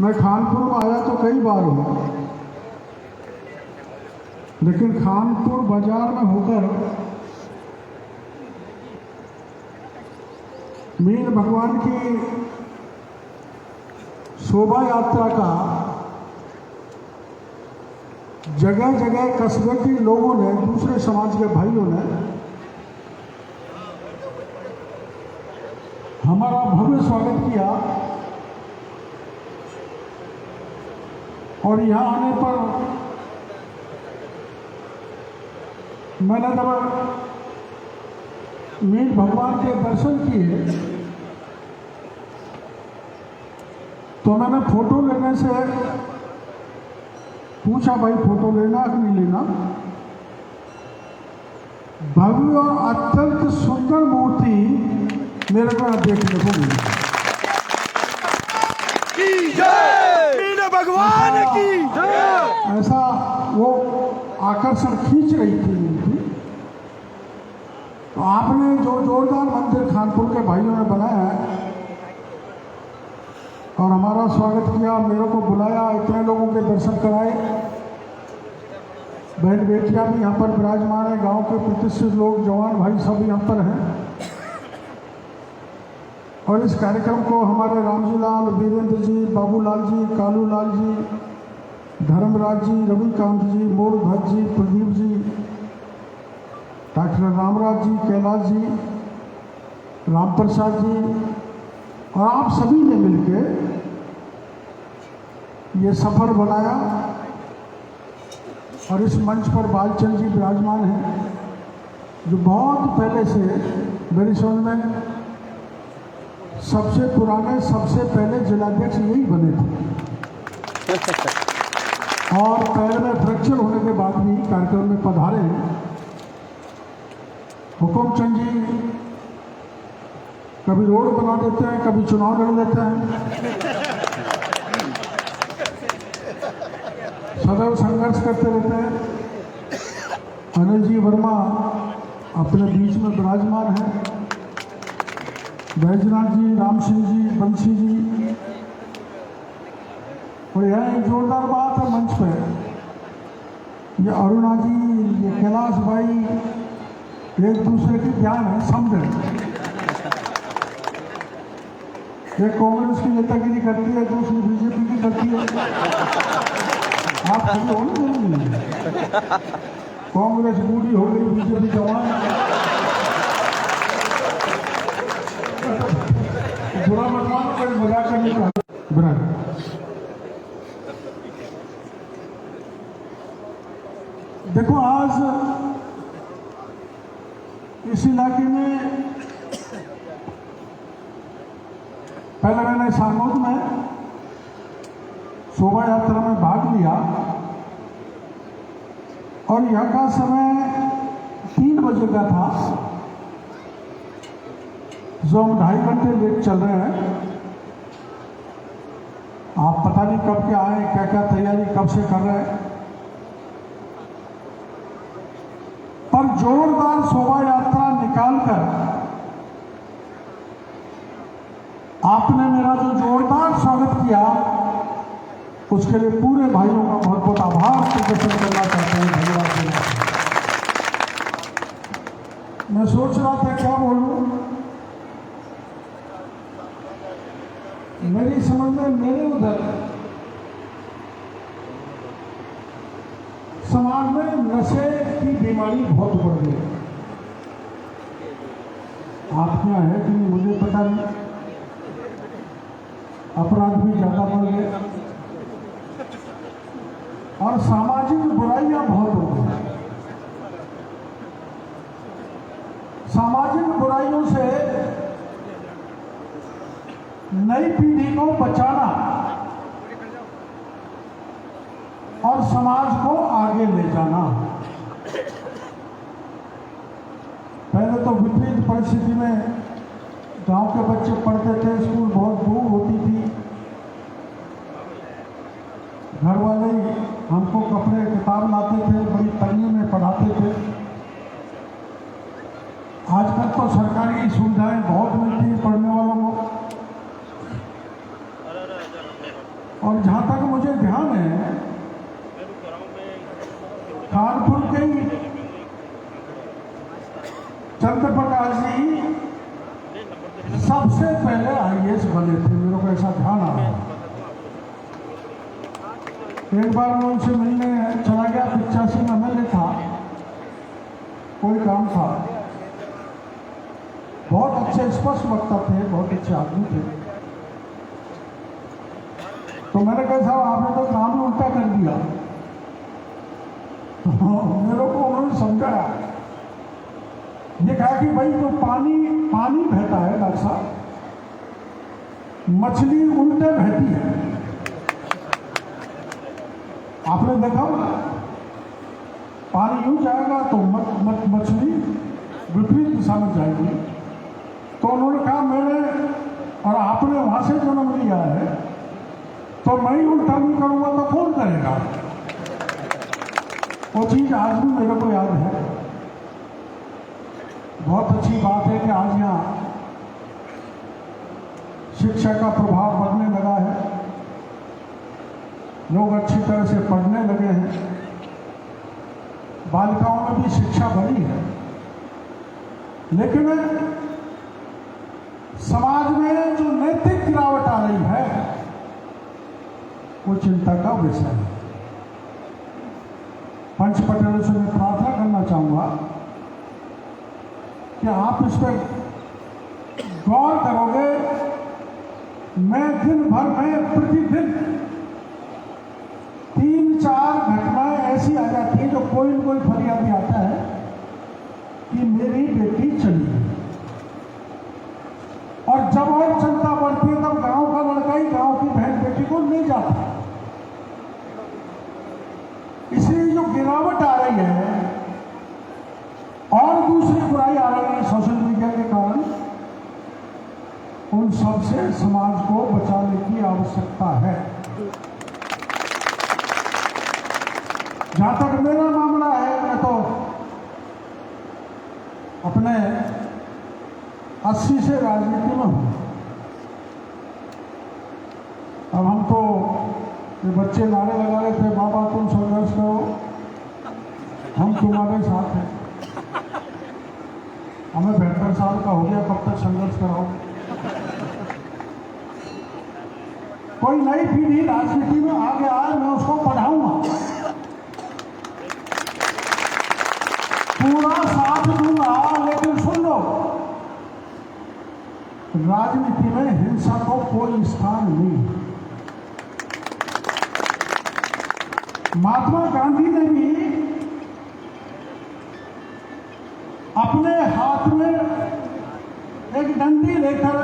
मैं खानपुर में आया तो कई बार हूँ, लेकिन खानपुर बाजार में होकर मीन भगवान की शोभा यात्रा का जगह जगह कस्बे के लोगों ने, दूसरे समाज के भाइयों ने हमारा भव्य स्वागत किया। और यहाँ आने पर मैंने जब मीन भगवान के दर्शन किए तो मैंने फोटो लेने से पूछा, भाई फोटो लेना कि नहीं लेना। भव्य और अत्यंत सुंदर मूर्ति मेरे को देखने को मिली। भगवान की ऐसा वो आकर्षण खींच रही थी मूर्ति। तो आपने जो जोरदार मंदिर खानपुर के भाइयों ने बनाया है और हमारा स्वागत किया, मेरे को बुलाया, इतने लोगों के दर्शन कराए, बहन बेटियां भी यहाँ पर विराजमान है, गांव के प्रतिष्ठित लोग, जवान भाई सब यहाँ पर हैं। और इस कार्यक्रम को हमारे रामजी लाल, वीरेंद्र जी, बाबूलाल जी, कालू लाल जी, धर्मराज जी, रविकांत जी, मोरध्वज जी, प्रदीप जी, डॉक्टर रामराज जी, कैलाश जी, राम प्रसाद जी और आप सभी ने मिलकर ये सफर बनाया। और इस मंच पर बालचंद जी विराजमान हैं, जो बहुत पहले से मेरी समझ में सबसे पुराने, सबसे पहले जिलाध्यक्ष यही बने थे और पैर में फ्रैक्चर होने के बाद भी कार्यक्रम में पधारे हैं। हुकुमचंद जी कभी रोड बना देते हैं, कभी चुनाव लड़ लेते हैं, सदैव संघर्ष करते रहते हैं। अनिल जी वर्मा अपने बीच में विराजमान हैं, बैजनाथ जी, राम सिंह जी, बंसी जी। और यह एक जोरदार बात है मंच पे, ये अरुणा जी, ये कैलाश भाई एक दूसरे के ज्ञान है, समझे। एक कांग्रेस की नेतागिरी करती है, दूसरी बीजेपी की करती है। आप कभी होने देंगे? कांग्रेस बूढ़ी हो गई, बीजेपी जवान। बुरा मतमान पर मजाक करने का बुरा। देखो आज इस इलाके में पहले मैंने सांगोद में शोभा यात्रा में भाग लिया और यहाँ का समय 3 बजे का था, जो हम 2.5 घंटे लेट चल रहे हैं। आप पता नहीं कब के आए, क्या क्या तैयारी कब से कर रहे हैं, पर जोरदार शोभा यात्रा निकालकर आपने मेरा जो जोरदार स्वागत किया, उसके लिए पूरे भाइयों का बहुत बहुत आभार प्रदर्शन करना चाहते हैं। धन्यवाद। मैं सोच रहा था क्या बोलूं, मेरी समझ में मेरे उधर समाज में नशे की बीमारी बहुत बढ़ गई। आप क्या है कि नहीं मुझे पता नहीं, अपराध भी ज्यादा बढ़ गए और सामाजिक बुराइयां बहुत हो गई। सामाजिक बुराइयों से नई पीढ़ी को बचाना और समाज को आगे ले जाना। पहले तो विपरीत परिस्थिति में गांव के बच्चे पढ़ते थे, स्कूल बहुत दूर होती थी, घर वाले हमको कपड़े किताब लाते थे, बड़ी तंगी में पढ़ाते थे। आजकल तो सरकारी सुविधाएं बहुत मिलती हैं पढ़ने वालों को। और जहाँ तक मुझे ध्यान है, कानपुर के चंद्र प्रकाश जी सबसे पहले IAS बने थे, मेरे को ऐसा ध्यान आ रहा है। एक बार मैं उनसे मिलने चला गया, 85 में MLA था, कोई काम था। बहुत अच्छे स्पष्ट वक्ता थे, बहुत अच्छे आदमी थे। तो मैंने कहा साहब आपने तो काम ही उल्टा कर दिया। मेरे को उन्होंने समझाया, ये कहा कि भाई जो पानी बहता है डॉक्टर साहब, मछली उल्टे बहती है। आपने देखा होगा, पानी यूं जाएगा तो मछली विपरीत दिशा में जाएगी। तो उन्होंने कहा मैंने और आपने वहां से जन्म लिया है, तो मैं ही उल्टा नहीं करूंगा तो कौन करेगा। वो चीज आज भी मेरे को याद है। बहुत अच्छी बात है कि आज यहाँ शिक्षा का प्रभाव बढ़ने लगा है, लोग अच्छी तरह से पढ़ने लगे हैं, बालिकाओं में भी शिक्षा बढ़ी है। लेकिन समाज में जो नैतिक गिरावट आ रही है वो चिंता का विषय है। पंच पटेलों से मैं प्रार्थना करना चाहूंगा कि आप इस पर गौर करोगे। मैं दिन भर में प्रतिदिन 3-4 घटनाएं ऐसी आ जाती है जो कोई न कोई फरियादी आता है कि मेरी बेटी चली गई। और जब और चिंता बढ़ती है तब गांव का लड़का ही गांव की बहन बेटी को ले जाता है। इसलिए जो गिरावट आ रही है और दूसरी बुराई आ रही है सोशल मीडिया के कारण, उन सब से समाज को बचाने की आवश्यकता है। जहां तक मेरा मामला है, मैं तो अपने 80 से राजनीति में हूं। अब हम तो ये बच्चे नारे लगा रहे थे, बाबा तुम संघर्ष करो, हम तुम्हारे साथ हैं। हमें 72 साल का हो गया, कब तक संघर्ष कराओ। कोई नई पीढ़ी राजनीति में आगे आए, मैं उसको पढ़ाऊंगा, पूरा साथ दूंगा। लेकिन सुन लो, राजनीति में हिंसा को कोई स्थान नहीं। महात्मा गांधी ने भी अपने हाथ में एक डंडी लेकर